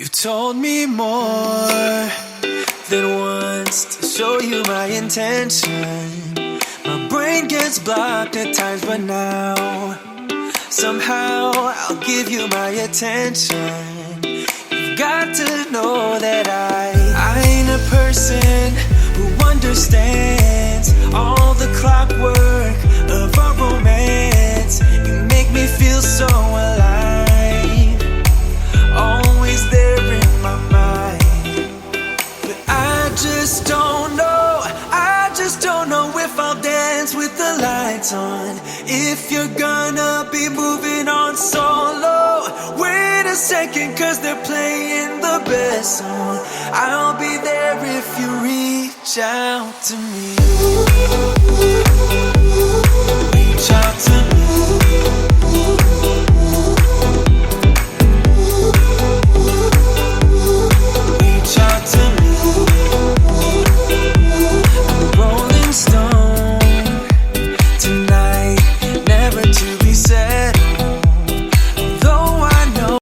You've told me more than once to show you my intention. My brain gets blocked at times, but now somehow I'll give you my attention. You've got to know that I ain't a person who understands all the clockwork of our romance. You make me feel so alive, always there in my mind. But I just don't know if I'll dance with the lights on. If you're gonna be moving on solo, wait a second, cause they're playing the best song. I'll be there if you reach out to me. Reach out to me. Reach out to me. I'm a rolling stone tonight, never to be settled. Although I know.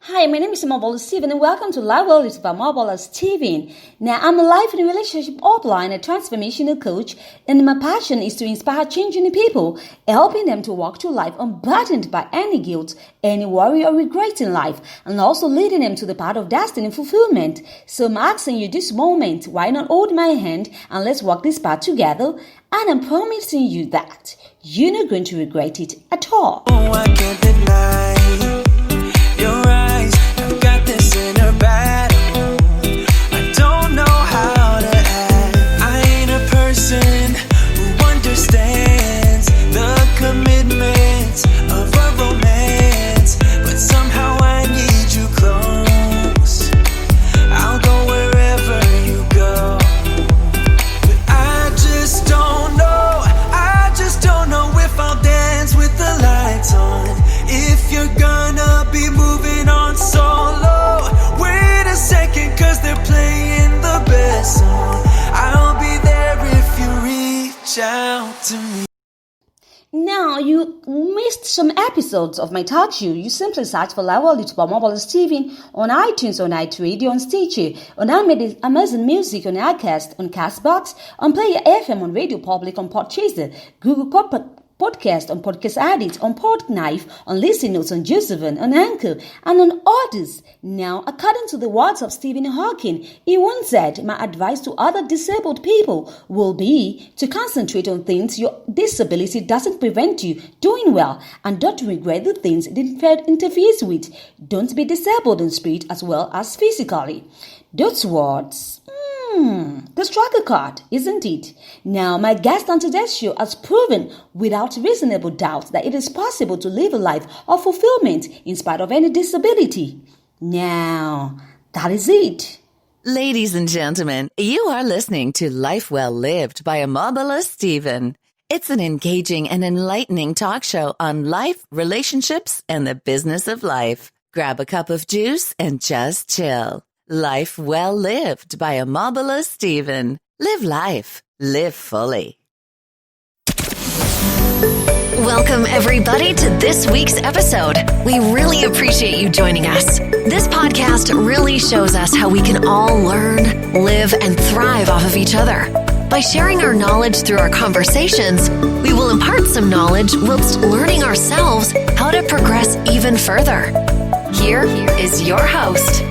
Hi, my name is Omobola Stephen and welcome to Live World with Omobola Stephen. Now, I'm a life and relationship upline, a transformational coach, and my passion is to inspire changing people, helping them to walk through life unburdened by any guilt, any worry or regret in life, and also leading them to the path of destiny fulfillment. So I'm asking you this moment, why not hold my hand and let's walk this path together? And I'm promising you that you're not going to regret it at all. Oh, I can't deny your eyes. I've got this inner battle. I don't know how to act. I ain't a person who understands the commitments of a romance, but somehow I need you close. I'll go wherever you go. But I just don't know if I'll dance with the lights on. If you're gonna be moving on solo, wait a second, cause they're playing the best song. I'll be there if you reach out to me. Now, you missed some episodes of my talk show. You simply search for Live World with Omobola Stephen on iTunes, on iTunes, on Stitcher, on Amazon Music, on iCast, on Castbox, on Player FM, on Radio Public, on Podchaser, Google Podcast, on Podcast Addict, on Podknife, on Listen Notes, on Josephine, on Anchor, and on others. Now, according to the words of Stephen Hawking, he once said, my advice to other disabled people will be to concentrate on things your disability doesn't prevent you doing well, and don't regret the things it interferes with. Don't be disabled in spirit as well as physically. Those words, the struggle card, isn't it? Now, my guest on today's show has proven without reasonable doubt that it is possible to live a life of fulfillment in spite of any disability. Now, that is it. Ladies and gentlemen, you are listening to Life Well Lived by Omobola Stephen. It's an engaging and enlightening talk show on life, relationships, and the business of life. Grab a cup of juice and just chill. Life Well Lived by Omobola Stephen. Live life. Live fully. Welcome, everybody, to this week's episode. We really appreciate you joining us. This podcast really shows us how we can all learn, live, and thrive off of each other. By sharing our knowledge through our conversations, we will impart some knowledge whilst learning ourselves how to progress even further. Here is your host.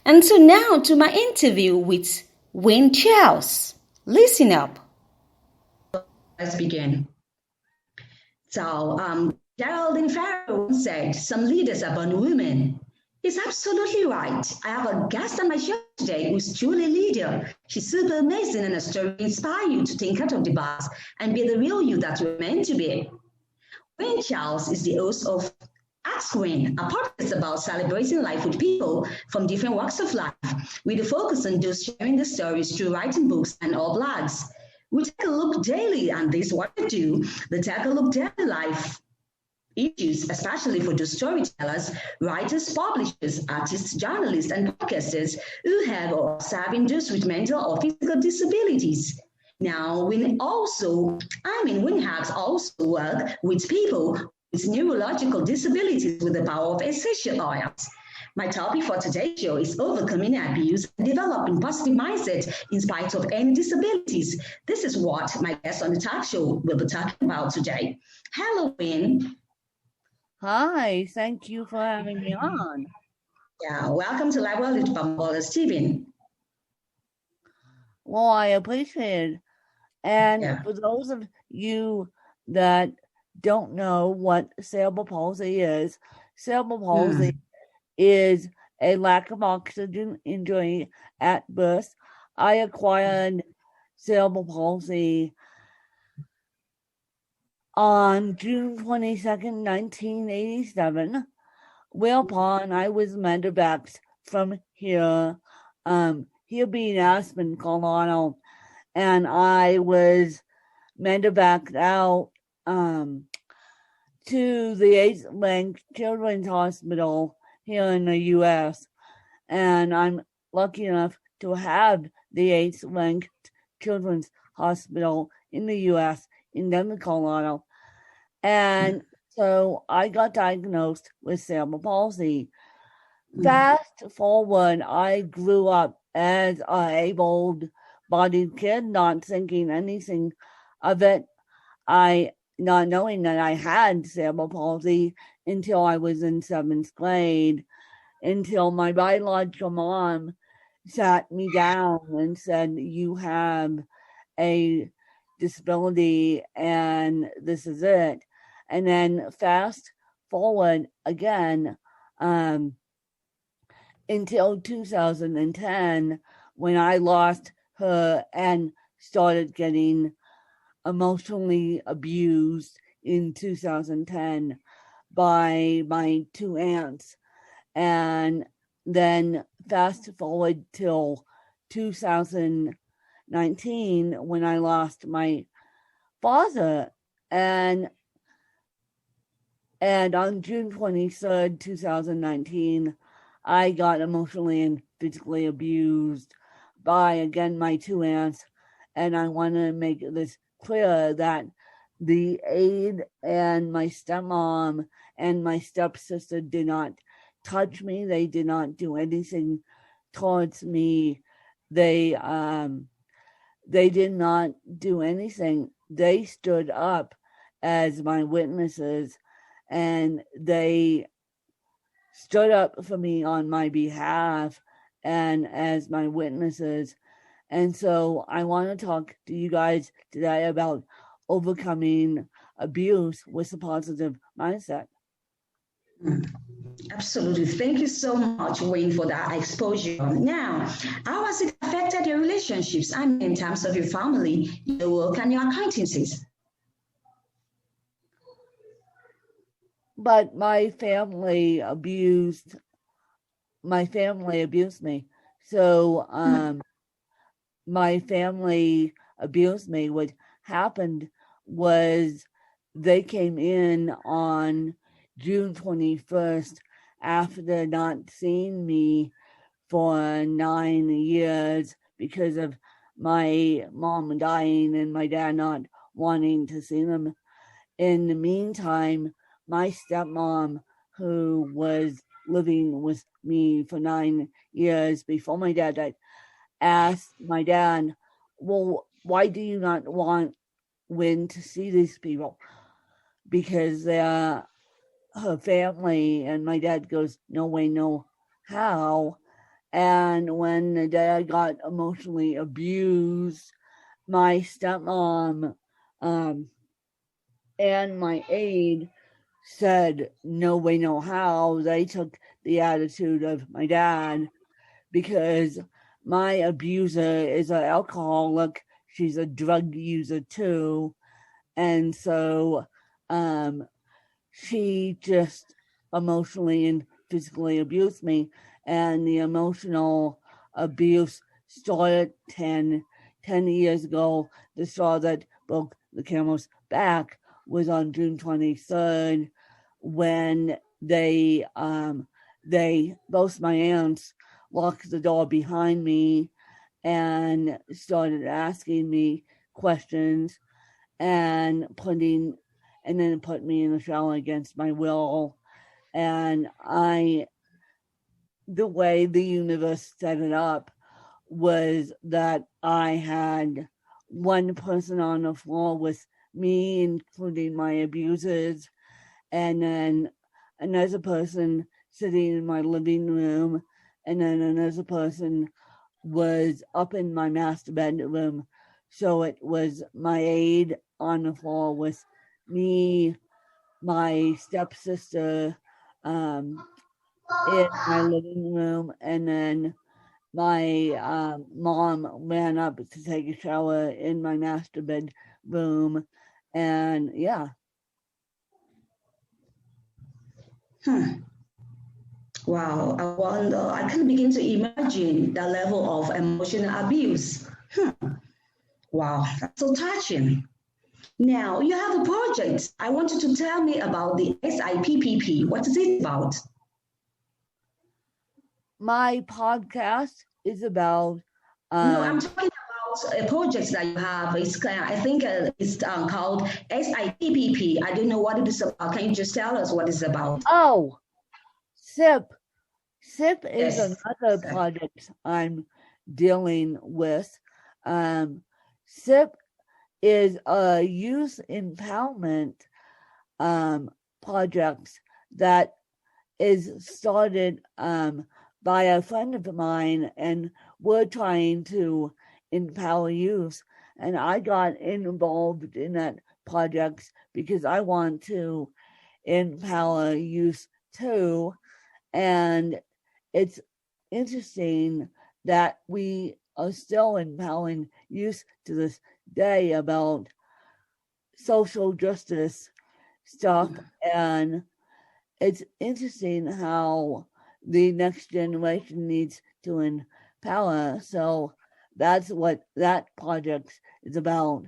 And so now to my interview with Wayne Charles. Listen up. Let's begin. So, Geraldine Farrow said, some leaders are born women. He's absolutely right. I have a guest on my show today who's truly a leader. She's super amazing and her story will inspire you to think out of the box and be the real you that you're meant to be. Wayne Charles is the host of Ask Wayne, a podcast about celebrating life with people from different walks of life, with a focus on those sharing their stories through writing books and or blogs. We take a look daily, and this is what we do. They take a look daily life issues, especially for the storytellers, writers, publishers, artists, journalists, and podcasters who have or are serving those with mental or physical disabilities. Now, we have also work with people with neurological disabilities with the power of essential oils. My topic for today's show is overcoming abuse and developing positive mindset in spite of any disabilities. This is what my guest on the talk show will be talking about today. Hello, Win. Hi, thank you for having me on. Yeah, welcome to Live Well with Omobola Stephen. Well, I appreciate it. And for those of you that don't know what cerebral palsy is is a lack of oxygen injury at birth. I acquired cerebral palsy on June 22nd, 1987, whereupon I was medevac from here being Aspen, Colorado, and I was medevaced out to the 8th Link Children's Hospital here in the U.S., and I'm lucky enough to have the 8th Link Children's Hospital in the U.S. in Denver, Colorado. And so I got diagnosed with cerebral palsy. Fast forward, I grew up as an able-bodied kid, not thinking anything of it. Not knowing that I had cerebral palsy until I was in 7th grade, until my biological mom sat me down and said, "You have a disability and this is it." And then fast forward again until 2010, when I lost her and started getting emotionally abused in 2010 by my 2 aunts. And then fast forward till 2019, when I lost my father, and on June 23rd, 2019, I got emotionally and physically abused by, again, my 2 aunts. And I want to make this clear that the aide and my stepmom and my stepsister did not touch me. They did not do anything towards me. They did not do anything. They stood up as my witnesses, and they stood up for me on my behalf and as my witnesses. And so I want to talk to you guys today about overcoming abuse with a positive mindset. Absolutely. Thank you so much, Wayne, for that exposure. Now, how has it affected your relationships? I mean, in terms of your family, your work, and your acquaintances? But my family abused me. So my family abused me. What happened was they came in on June 21st after not seeing me for 9 years because of my mom dying and my dad not wanting to see them. In the meantime, my stepmom, who was living with me for 9 years before my dad died, asked my dad, "Well, why do you not want Win to see these people? Because they're her family." And my dad goes, "No way, no how." And when the dad got emotionally abused, my stepmom and my aide said, "No way, no how." They took the attitude of my dad because my abuser is an alcoholic. She's a drug user too. And so she just emotionally and physically abused me. And the emotional abuse started 10 years ago. The straw that broke the camel's back was on June 23rd when they both my aunts locked the door behind me and started asking me questions and put me in the shower against my will. And the way the universe set it up was that I had one person on the floor with me, including my abusers, and then another person sitting in my living room, and then another person was up in my master bedroom. So it was my aide on the floor with me, my stepsister in my living room, and then my mom ran up to take a shower in my master bedroom. And yeah. Wow, I wonder, I can begin to imagine the level of emotional abuse. Wow, that's so touching. Now, you have a project. I want you to tell me about the SIPPP. What is it about? My podcast is about... No, I'm talking about a project that you have. I think it's called SIPPP. I don't know what it is about. Can you just tell us what it's about? Oh, SIP. SIP is Yes. another project I'm dealing with. SIP is a youth empowerment project that is started by a friend of mine, and we're trying to empower youth. And I got involved in that project because I want to empower youth too. And it's interesting that we are still empowering youth to this day about social justice stuff. And it's interesting how the next generation needs to empower. So that's what that project is about.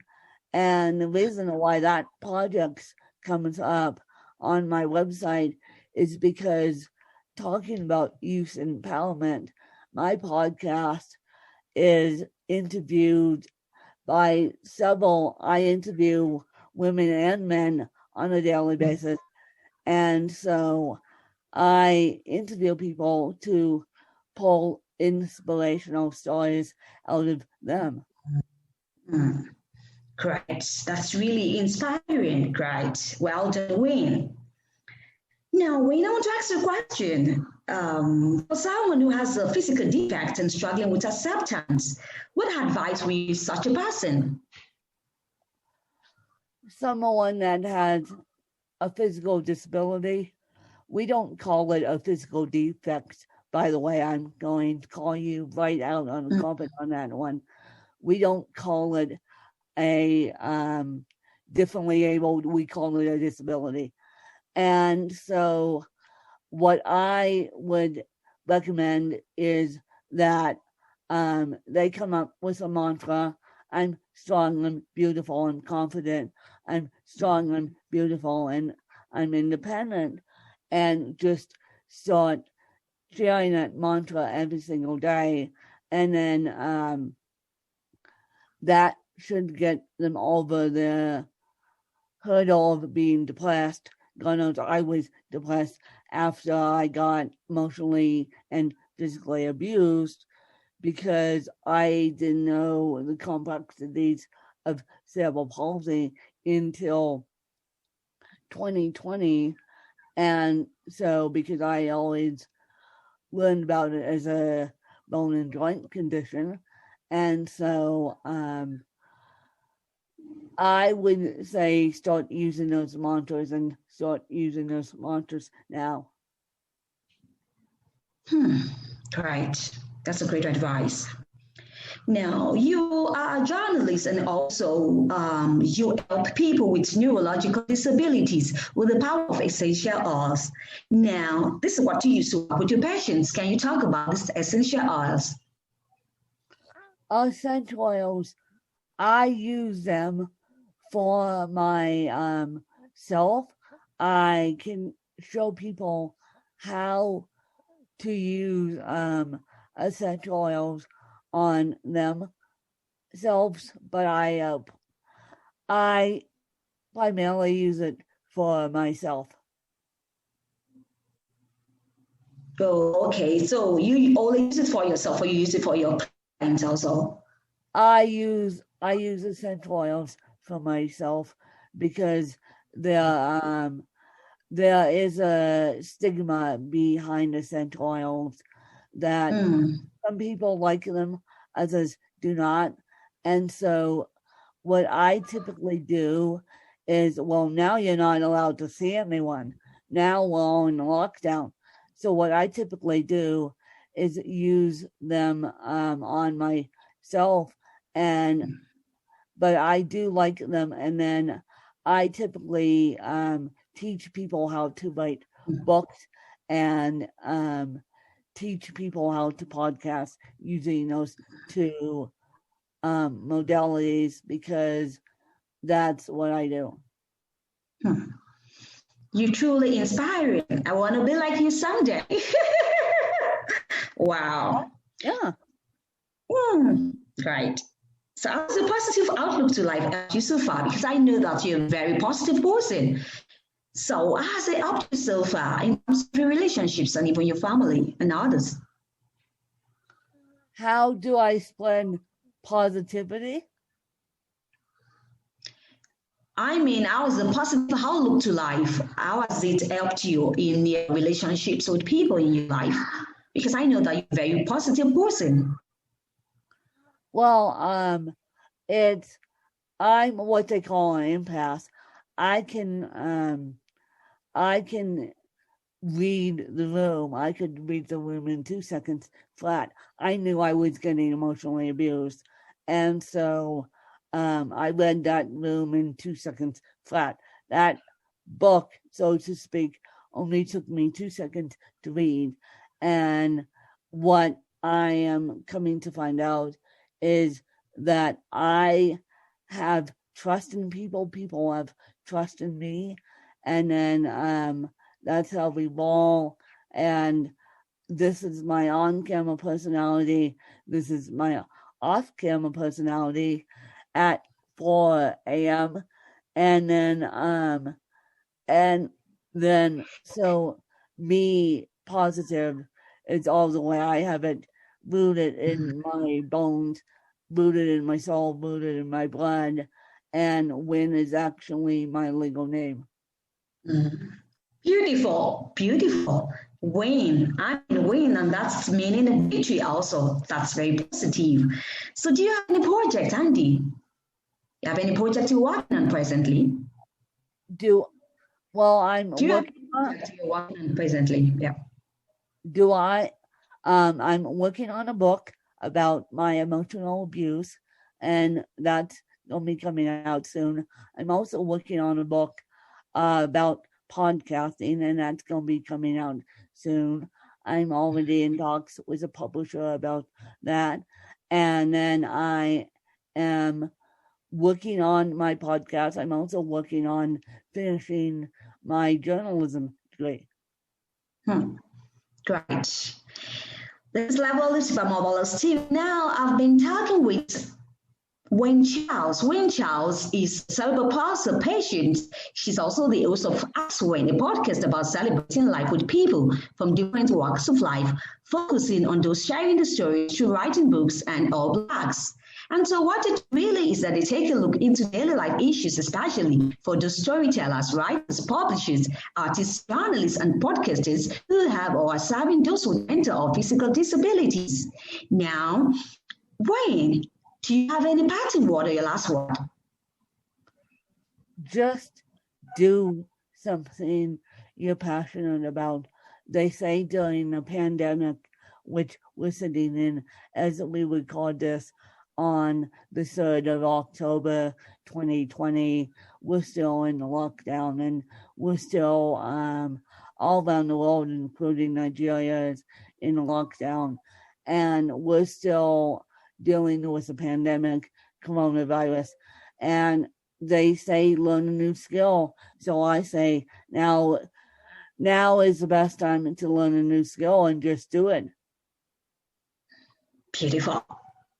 And the reason why that project comes up on my website is because talking about youth empowerment, my podcast is interviewed by several. I interview women and men on a daily basis. And so I interview people to pull inspirational stories out of them. Great. That's really inspiring. Great. Well done, Wayne. Now, Wayne, I want to ask you a question. For someone who has a physical defect and struggling with acceptance, what advice would you give such a person? Someone that has a physical disability, we don't call it a physical defect. By the way, I'm going to call you right out on the carpet on that one. We don't call it a differently abled, we call it a disability. And so what I would recommend is that they come up with a mantra. I'm strong and beautiful and confident. I'm strong and beautiful and I'm independent. And just start sharing that mantra every single day. And then that should get them over the hurdle of being depressed. God knows I was depressed after I got emotionally and physically abused because I didn't know the complexities of cerebral palsy until 2020. And so because I always learned about it as a bone and joint condition, and so I would say start using those mantras and start using those mantras now. Right. That's a great advice. Now, you are a journalist and also you help people with neurological disabilities with the power of essential oils. Now, this is what you use to work with your patients. Can you talk about this essential oils? Essential oils, I use them for my self. I can show people how to use essential oils on themselves, but I primarily use it for myself. Oh, okay. So you only use it for yourself, or you use it for your clients also? I use essential oils for myself because there is a stigma behind essential oils that some people like them, others do not. And so what I typically do is, well, now you're not allowed to see anyone. Now we're all in lockdown. So what I typically do is use them on myself, but I do like them. And then I typically teach people how to write books and teach people how to podcast using those two modalities, because that's what I do. You're truly inspiring. I want to be like you someday. Wow. Yeah. Right. So how's a positive outlook to life helped you so far? Because I know that you're a very positive person. So how has it helped you so far in terms of your relationships and even your family and others? How do I spread positivity? I mean, how is the positive outlook to life? How has it helped you in your relationships with people in your life? Because I know that you're a very positive person. Well, I'm what they call an empath. I can read the room. I could read the room in 2 seconds flat. I knew I was getting emotionally abused, and so I read that room in 2 seconds flat. That book, so to speak, only took me 2 seconds to read. And what I am coming to find out is that I have trust in people, people have trust in me, and then that's how we roll. And this is my on-camera personality, this is my off-camera personality at 4 a.m. And then so me positive is all the way I have it rooted in my bones, rooted in my soul, rooted in my blood, and Win is actually my legal name. Beautiful, beautiful. Win, I'm Win, and that's meaning a victory also. That's very positive. So do you have any project, Andy? You have any project you're working on presently? I'm Do you have working any project you're working on presently? Yeah. I'm working on a book about my emotional abuse, and that's going to be coming out soon. I'm also working on a book about podcasting, and that's going to be coming out soon. I'm already in talks with a publisher about that. And then I am working on my podcast. I'm also working on finishing my journalism degree. Great. This level is Omobola Stephen. Now I've been talking with Wayne Charles. Wayne Charles is a cerebral-palsy patient. She's also the host of Ask Wayne, a podcast about celebrating life with people from different walks of life, focusing on those sharing the stories through writing books and or blogs. And so what it really is that they take a look into daily life issues, especially for the storytellers, writers, publishers, artists, journalists, and podcasters who have or are serving those with mental or physical disabilities. Now, Wayne, do you have any parting word or your last word? Just do something you're passionate about. They say during the pandemic, which we're sitting in, as we would call this, on the 3rd of October 2020, we're still in the lockdown, and we're still all around the world, including Nigeria, is in the lockdown, and we're still dealing with the pandemic, coronavirus, and they say learn a new skill. So I say now now is the best time to learn a new skill and just do it. Beautiful.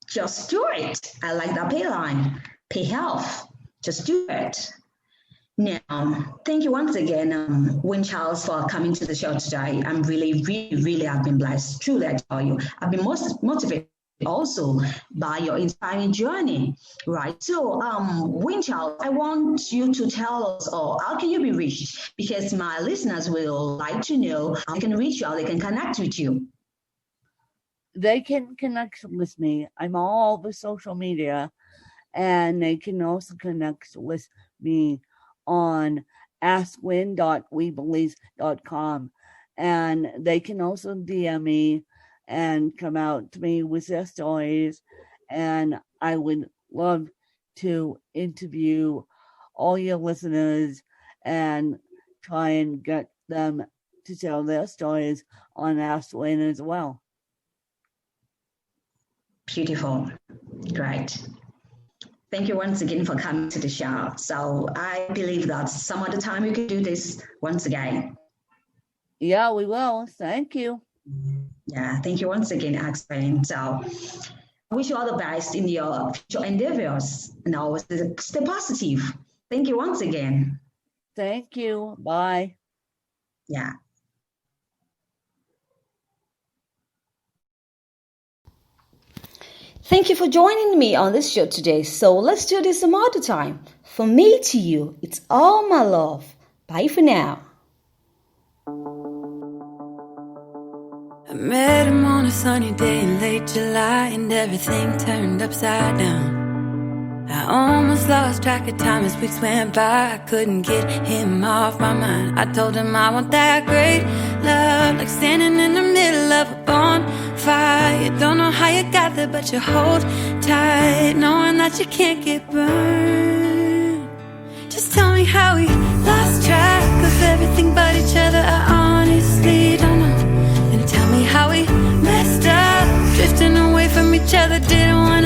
Just do it. I like that pay line. Pay health. Just do it. Now, thank you once again, Win Charles, for coming to the show today. I'm really have been blessed. Truly, I tell you, I've been most motivated also by your inspiring journey, right? So, Win Charles, I want you to tell us, how can you be reached? Because my listeners will like to know how they can reach you, how they can connect with you. They can connect with me. I'm all over social media, and they can also connect with me on askwin.webelize.com, and they can also DM me and come out to me with their stories, and I would love to interview all your listeners and try and get them to tell their stories on Ask Win as well. Beautiful. Great. Thank you once again for coming to the show. So I believe that some other time you can do this once again. Yeah, we will. Thank you. Yeah, thank you once again, Axel. So I wish you all the best in your future endeavors and always stay positive. Thank you once again. Thank you. Bye. Yeah. Thank you for joining me on this show today. So let's do this some other time. From me to you, it's all my love. Bye for now. I met him on a sunny day in late July, and everything turned upside down. I almost lost track of time as weeks went by. I couldn't get him off my mind. I told him I want that great love, like standing in the middle of a bonfire. You don't know how you got there, but you hold tight, knowing that you can't get burned. Just tell me how we lost track of everything but each other. I honestly don't know. And tell me how we messed up, drifting away from each other. Didn't want